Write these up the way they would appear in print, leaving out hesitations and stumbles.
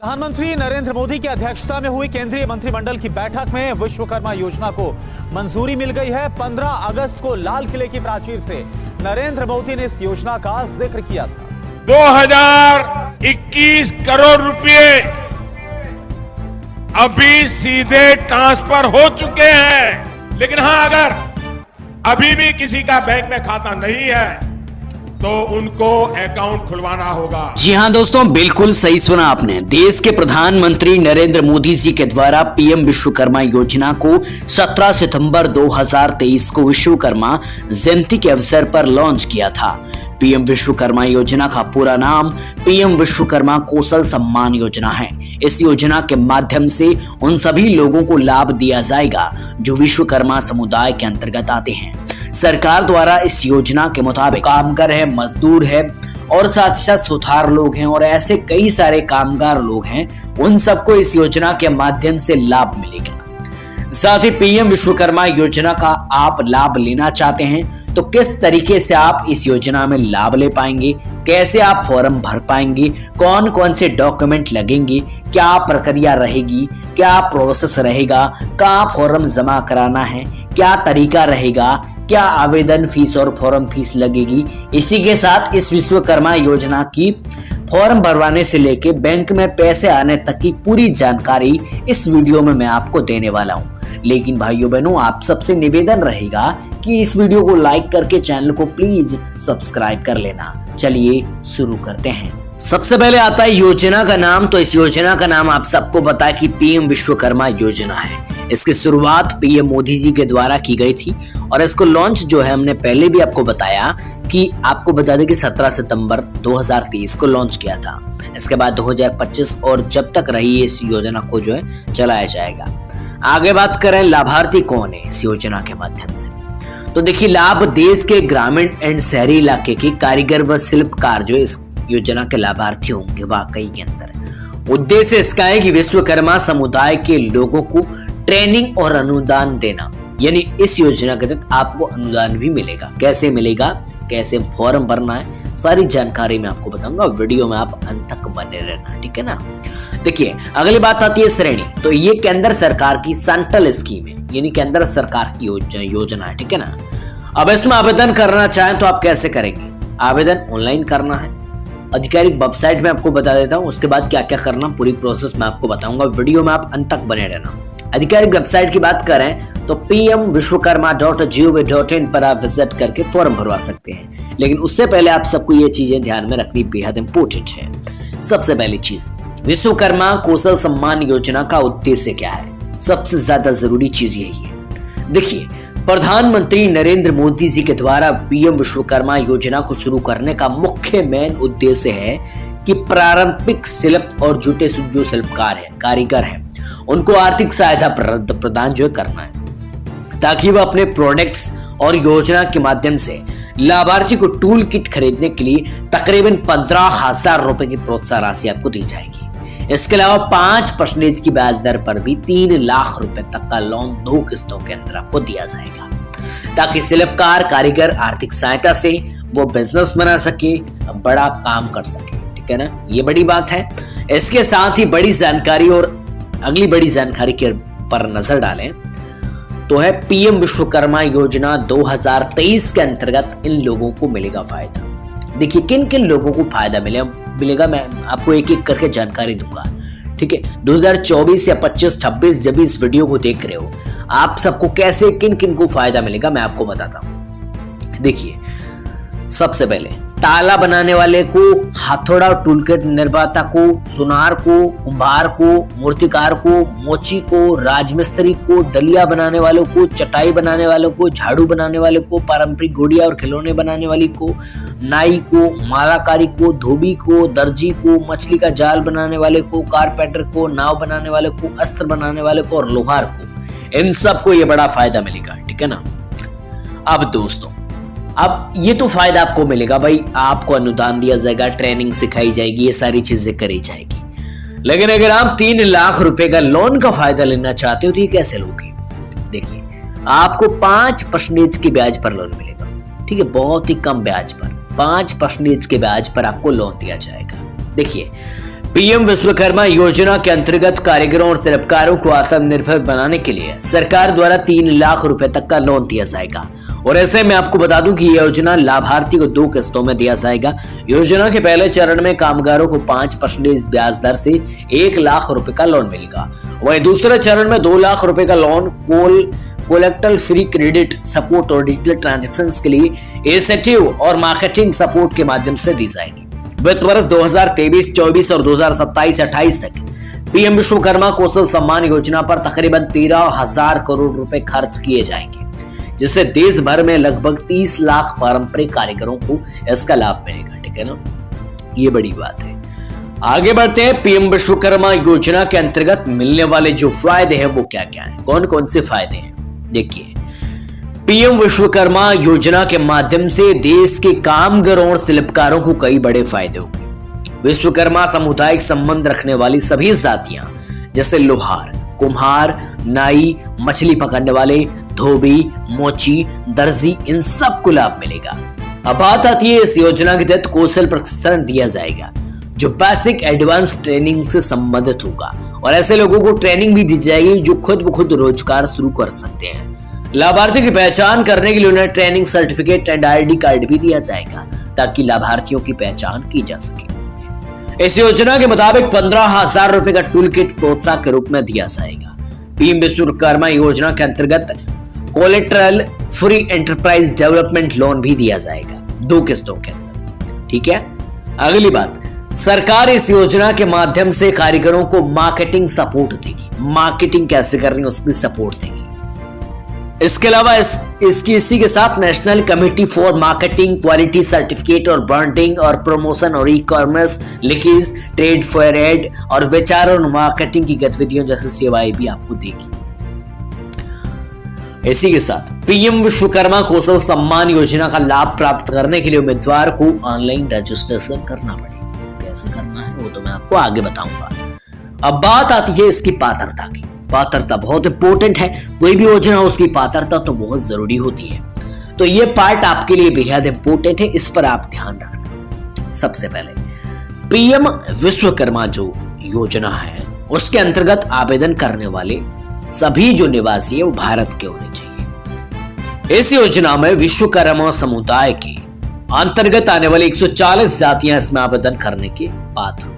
प्रधानमंत्री नरेंद्र मोदी की अध्यक्षता में हुई केंद्रीय मंत्रिमंडल की बैठक में विश्वकर्मा योजना को मंजूरी मिल गई है। 15 अगस्त को लाल किले की प्राचीर से नरेंद्र मोदी ने इस योजना का जिक्र किया था। 2021 करोड़ रुपए अभी सीधे ट्रांसफर हो चुके हैं। लेकिन हां, अगर अभी भी किसी का बैंक में खाता नहीं है तो उनको अकाउंट खुलवाना होगा। जी हां दोस्तों, बिल्कुल सही सुना आपने। देश के प्रधानमंत्री नरेंद्र मोदी जी के द्वारा पीएम विश्वकर्मा योजना को 17 सितंबर 2023 को विश्वकर्मा जयंती के अवसर पर लॉन्च किया था। पीएम विश्वकर्मा योजना का पूरा नाम पीएम विश्वकर्मा कौशल सम्मान योजना है। इस योजना के माध्यम से उन सभी लोगों को लाभ दिया जाएगा जो विश्वकर्मा समुदाय के अंतर्गत आते हैं। सरकार द्वारा इस योजना के मुताबिक कामगार है, मजदूर है और साथ ही साथ सुथार लोग हैं और ऐसे कई सारे कामगार लोग हैं, उन सबको इस योजना के माध्यम से लाभ मिलेगा। साथ ही पीएम विश्वकर्मा योजना का आप लाभ लेना चाहते हैं तो किस तरीके से आप इस योजना में लाभ ले पाएंगे, कैसे आप फॉर्म भर पाएंगे, कौन कौन से डॉक्यूमेंट लगेंगे, क्या प्रक्रिया रहेगी, क्या प्रोसेस रहेगा, कहाँ फॉर्म जमा कराना है, क्या तरीका रहेगा, क्या आवेदन फीस और फॉर्म फीस लगेगी। इसी के साथ इस विश्वकर्मा योजना की फॉर्म भरवाने से लेके बैंक में पैसे आने तक की पूरी जानकारी इस वीडियो में मैं आपको देने वाला हूं। लेकिन भाइयों बहनों, आप सबसे निवेदन रहेगा कि इस वीडियो को लाइक करके चैनल को प्लीज सब्सक्राइब कर लेना। चलिए शुरू करते हैं। सबसे पहले आता है योजना का नाम। तो इस योजना का नाम आप सबको पता है कि पीएम विश्वकर्मा योजना है। इसकी शुरुआत पीएम मोदी जी के द्वारा की गई थी और इसको लॉन्च जो है हमने पहले भी आपको बताया कि आपको बता दें कि 17 सितंबर 2023 को लॉन्च किया था। इसके बाद 2025 और जब तक रही इस योजना को जो है चलाया जाएगा। आगे बात करें लाभार्थी कौन है इस योजना के माध्यम से, तो देखिए लाभ देश के ग्रामीण एंड शहरी इलाके के कारीगर व शिल्पकार जो इस योजना के लाभार्थी होंगे वाकई के अंदर। उद्देश्य इसका है कि विश्वकर्मा समुदाय के लोगों को ट्रेनिंग और अनुदान देना, यानी इस योजना के तहत आपको अनुदान भी मिलेगा। कैसे मिलेगा, कैसे फॉर्म भरना है, सारी जानकारी मैं आपको बताऊंगा। वीडियो में आप अंत तक बने रहना, ठीक है ना। देखिए अगली बात आती है श्रेणी। तो ये केंद्र सरकार की सेंट्रल स्कीम है, यानी केंद्र सरकार की योजना है, ठीक है ना। अब इसमें आवेदन करना चाहें तो आप कैसे करेंगे। आवेदन ऑनलाइन करना है, आधिकारिक वेबसाइट में आपको बता देता हूं। उसके बाद क्या क्या करना, पूरी प्रोसेस मैं आपको बताऊंगा। वीडियो में आप अंत तक बने रहना। आधिकारिक वेबसाइट की बात करें तो pmvishwakarma.gov.in पर आप विजिट करके फॉर्म भरवा सकते हैं। लेकिन उससे पहले आप सबको ये चीजें ध्यान में रखनी बेहद इंपॉर्टेंट है। सबसे पहली चीज, विश्वकर्मा कौशल सम्मान योजना का उद्देश्य क्या है। सबसे ज्यादा जरूरी चीज यही है। देखिए प्रधानमंत्री नरेंद्र मोदी जी के द्वारा पीएम विश्वकर्मा योजना को शुरू करने का मुख्य मेन उद्देश्य है कि पारंपरिक शिल्प और जुटे जो शिल्पकार है, कारीगर है, उनको आर्थिक सहायता प्रदान जो करना है ताकि वह अपने प्रोडक्ट्स और योजना के माध्यम से लाभार्थी को टूल किट खरीदने के लिए तकरीबन 15,000 रुपए की प्रोत्साहन राशि आपको दी जाएगी। इसके अलावा 5% की ब्याज दर पर भी 3 लाख रुपए तक का लोन 2 किस्तों के अंदर आपको दिया जाएगा ताकि शिल्पकार कारीगर आर्थिक सहायता से वो बिजनेस बना सके, बड़ा काम कर सके, ठीक है ना। ये बड़ी बात है। इसके साथ ही बड़ी जानकारी और अगली बड़ी जानकारी के पर नजर डालें तो है पीएम विश्वकर्मा योजना 2023 के अंतर्गत इन लोगों को मिलेगा फायदा। देखिए किन किन लोगों को फायदा मिलेगा मैं आपको एक एक करके जानकारी दूंगा, ठीक है। 2024 या 25, 26 जब इस वीडियो को देख रहे हो आप सबको कैसे किन किन को फायदा मिलेगा मैं आपको बताता हूं। देखिए सबसे पहले ताला बनाने वाले को, हथौड़ा और टूलकिट निर्माता को, सुनार को, कुम्हार को, मूर्तिकार को, मोची को, राजमिस्त्री को, डलिया बनाने वालों को, चटाई बनाने वालों को, झाड़ू बनाने वाले को, पारंपरिक गुड़िया और खिलौने बनाने वाली को, नाई को, मालाकारी को, धोबी को, दर्जी को, मछली का जाल बनाने वाले को, कारपेंटर को, नाव बनाने वाले को, अस्त्र बनाने वाले को और लोहार को, इन सबको ये बड़ा फायदा मिलेगा, ठीक है ना। अब दोस्तों अब ये तो फायदा आपको मिलेगा भाई, आपको अनुदान दिया जाएगा, ट्रेनिंग सिखाई जाएगी, ये सारी चीजें करी जाएगी। लेकिन अगर आप 3 लाख रुपए का लोन का फायदा लेना चाहते हो तो ये कैसे लोगे। देखिए आपको 5% की ब्याज पर लोन मिलेगा, ठीक है, बहुत ही कम ब्याज पर 5% के ब्याज पर आपको लोन दिया जाएगा। देखिए पीएम विश्वकर्मा योजना के अंतर्गत कारीगरों और शिल्पकारों को आत्मनिर्भर बनाने के लिए सरकार द्वारा 3 लाख रुपए तक का लोन दिया जाएगा। और ऐसे में आपको बता दूं कि यह योजना लाभार्थी को 2 किस्तों में दिया जाएगा। योजना के पहले चरण में कामगारों को 5% ब्याज दर से 1 लाख रुपए का लोन मिलेगा। वहीं दूसरे चरण में 2 लाख रुपए का loan collector free credit support और डिजिटल ट्रांजैक्शन के लिए एसेटिव और मार्केटिंग सपोर्ट के माध्यम से दी जाएगी। वित्त वर्ष 2023-24 और 2027-28 तक पीएम विश्वकर्मा कौशल सम्मान योजना पर तकरीबन 13,000 करोड़ रुपए खर्च किए जाएंगे, जिससे देश भर में लगभग 30 लाख पारंपरिक कारीगरों को इसका लाभ मिलेगा। ठीक है ना, ये बड़ी बात है। आगे बढ़ते हैं। पीएम विश्वकर्मा योजना के अंतर्गत मिलने वाले जो फायदे हैं वो क्या क्या है, कौन कौन से फायदे हैं, देखिए। पीएम विश्वकर्मा योजना के माध्यम से देश के कामगारों और शिल्पकारों को कई बड़े फायदे होंगे। विश्वकर्मा सामुदायिक संबंध रखने वाली सभी जातियां जैसे लोहार, कुम्हार, नाई, मछली पकड़ने वाले, धोबी, मोची, दर्जी, इन सब को लाभ मिलेगा। अब बात आती है इस योजना के तहत कौशल प्रशिक्षण दिया जाएगा जो बेसिक एडवांस ट्रेनिंग से संबंधित होगा, और ऐसे लोगों को ट्रेनिंग भी दी जाएगी जो खुद ब खुद रोजगार शुरू कर सकते हैं। लाभार्थी की पहचान करने के लिए उन्हें training certificate and ID card भी दिया जाएगा ताकि लाभार्थियों की पहचान की जा सके। इस योजना के मुताबिक 15,000 रुपए का टूल किट प्रोत्साहन के रूप में दिया जाएगा। पीएम विश्वकर्मा योजना के अंतर्गत collateral free enterprise development loan भी दिया जाएगा 2 किस्तों के अंदर। ठीक है, अगली बात, सरकार इस योजना के माध्यम से कारीगरों को मार्केटिंग सपोर्ट देगी। मार्केटिंग कैसे करनी है उसकी सपोर्ट देगी। इसके अलावा इसी के साथ national committee for marketing quality certificate और ब्रांडिंग और प्रमोशन और e-commerce, leakage, trade fair aid और विचार और मार्केटिंग की गतिविधियों जैसी सेवाएं भी आपको देगी। इसी के साथ पीएम विश्वकर्मा कौशल सम्मान योजना का लाभ प्राप्त करने के लिए उम्मीदवार को ऑनलाइन रजिस्ट्रेशन करना पड़ेगा। कैसे करना है वो तो मैं आपको आगे बताऊंगा। अब बात आती है इसकी पात्रता की। पात्रता बहुत इंपॉर्टेंट है, कोई भी योजना हो उसकी पात्रता तो बहुत जरूरी होती है, तो ये पार्ट आपके लिए बेहद इंपॉर्टेंट है, इस पर आप ध्यान रखना। सबसे पहले पीएम विश्वकर्मा जो योजना है उसके अंतर्गत आवेदन करने वाले सभी जो निवासी है वो भारत के होने चाहिए। इस योजना में विश्वकर्मा समुदाय के अंतर्गत आने वाली 140 जातियां इसमें आवेदन करने के पात्र होंगी।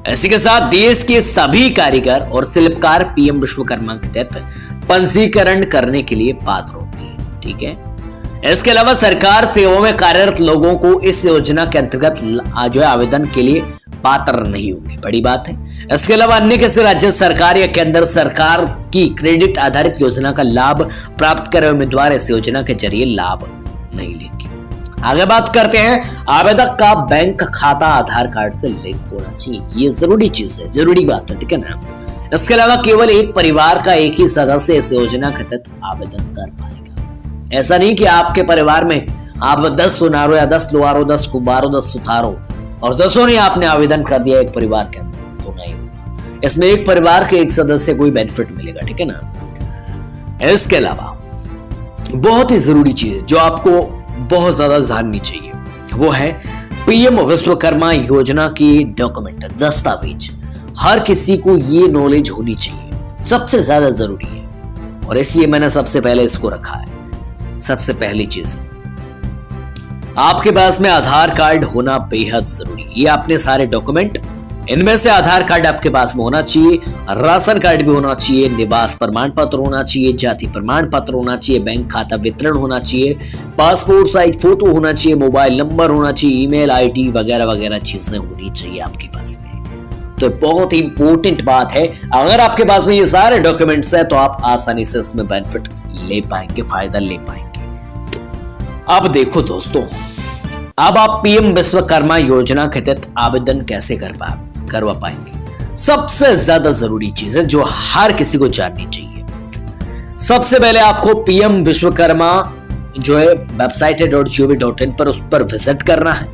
इसी के साथ देश के सभी कारीगर और शिल्पकार पीएम विश्वकर्मा के तहत पंजीकरण करने के लिए पात्र होंगे। ठीक है, इसके अलावा सरकार सेवाओं में कार्यरत लोगों को इस योजना के अंतर्गत जो है आवेदन के लिए पात्र नहीं होंगे, बड़ी बात है। इसके अलावा अन्य किसी राज्य सरकार या केंद्र सरकार की क्रेडिट आधारित योजना का लाभ प्राप्त करे उम्मीदवार इस योजना के जरिए लाभ नहीं लेंगे। आगे बात करते हैं, आवेदक का बैंक खाता आधार कार्ड से लिंक होना चाहिए, ये जरूरी चीज है, जरूरी बात है। ठीक है ना, इसके अलावा केवल एक परिवार का एक ही सदस्य इस योजना के तहत आवेदन कर पाएगा। ऐसा नहीं कि आपके परिवार में आप 10 सुनारो या 10 लोहारो, 10 कुम्हारो, 10 सुथारो और 10 ने आपने आवेदन कर दिया एक परिवार के अंदर, तो नहीं होगा। इसमें एक परिवार के एक सदस्य कोई बेनिफिट मिलेगा। ठीक है ना, इसके अलावा बहुत ही जरूरी चीज जो आपको बहुत ज्यादा जाननी चाहिए वो है पीएम विश्वकर्मा योजना की डॉक्यूमेंट, दस्तावेज। हर किसी को ये नॉलेज होनी चाहिए, सबसे ज्यादा जरूरी है, और इसलिए मैंने सबसे पहले इसको रखा है। सबसे पहली चीज, आपके पास में आधार कार्ड होना बेहद जरूरी है। ये आपने सारे डॉक्यूमेंट, इनमें से आधार कार्ड आपके पास में होना चाहिए, राशन कार्ड भी होना चाहिए, निवास प्रमाण पत्र होना चाहिए, जाति प्रमाण पत्र होना चाहिए, बैंक खाता वितरण होना चाहिए, पासपोर्ट साइज फोटो होना चाहिए, मोबाइल नंबर होना चाहिए, ईमेल आईडी वगैरह वगैरह चीजें होनी चाहिए आपके पास में। तो बहुत ही इंपॉर्टेंट बात है, अगर आपके पास में ये सारे डॉक्यूमेंट्स है तो आप आसानी से इसमें बेनिफिट ले पाएंगे, फायदा ले पाएंगे। अब देखो दोस्तों, अब आप पीएम विश्वकर्मा योजना के तहत आवेदन कैसे करवा पाएंगे। सबसे ज्यादा जरूरी चीज है जो हर किसी को जाननी चाहिए। सबसे पहले आपको पीएम विश्वकर्मा जो है वेबसाइट है .gov.in पर, उस पर विजिट करना है।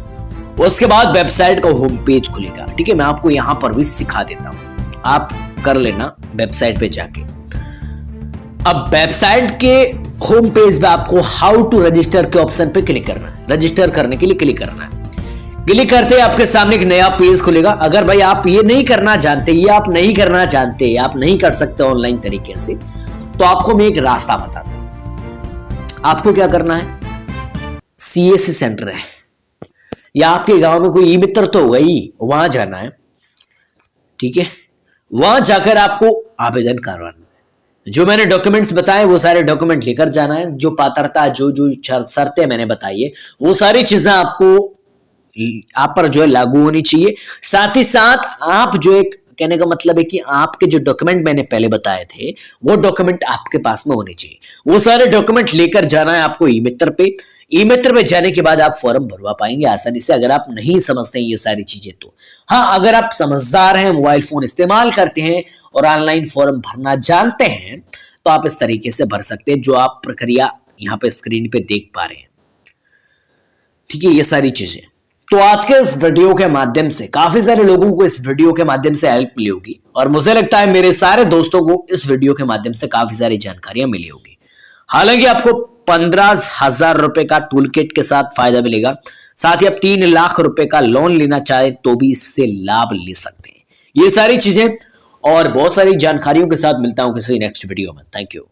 उसके बाद वेबसाइट का होम पेज खुलेगा। ठीक है, मैं आपको यहां पर भी सिखा देता हूं, आप कर लेना वेबसाइट पे जाके। अब वेबसाइट के होम पेज पे आपको हाउ टू रजिस्टर के ऑप्शन पे क्लिक करना है। रजिस्टर करने के लिए क्लिक करना है। क्लिक करते हैं आपके सामने एक नया पेज खुलेगा। अगर भाई आप ये नहीं करना जानते, ये आप नहीं करना चाहते, आप नहीं कर सकते ऑनलाइन तरीके से, तो आपको मैं एक रास्ता बताता हूं। आपको क्या करना है, सीएससी सेंटर है या आपके गांव में कोई ई मित्र तो होगा ही, वहां जाना है, ठीक है। वहां जाकर आपको आवेदन करवाना है। जो मैंने डॉक्यूमेंट्स बताए वो सारे डॉक्यूमेंट लेकर जाना है। जो पात्रता, जो जो शर्तें मैंने बताई है, वो सारी चीजें आपको आप पर जो है लागू होनी चाहिए। साथ ही साथ आप जो एक कहने का मतलब है कि आपके जो डॉक्यूमेंट मैंने पहले बताए थे वो डॉक्यूमेंट आपके पास में होने चाहिए। वो सारे डॉक्यूमेंट लेकर जाना है आपको ई मित्र पे। ई मित्र पे जाने के बाद आप फॉर्म भरवा पाएंगे आसानी से, अगर आप नहीं समझते हैं ये सारी चीजें तो। हाँ, अगर आप समझदार हैं, मोबाइल फोन इस्तेमाल करते हैं और ऑनलाइन फॉर्म भरना जानते हैं तो आप इस तरीके से भर सकते हैं जो आप प्रक्रिया यहाँ पे स्क्रीन पे देख पा रहे हैं, ठीक है। ये सारी चीजें तो आज के इस वीडियो के माध्यम से काफी सारे लोगों को इस वीडियो के माध्यम से हेल्प मिली होगी और मुझे लगता है मेरे सारे दोस्तों को इस वीडियो के माध्यम से काफी सारी जानकारियां मिली होगी। हालांकि आपको 15,000 रुपए का टूल किट के साथ फायदा मिलेगा। साथ ही आप 3 लाख रुपए का लोन लेना चाहे तो भी इससे लाभ ले सकते हैं। ये सारी चीजें और बहुत सारी जानकारियों के साथ मिलता हूं किसी नेक्स्ट वीडियो में। Thank you.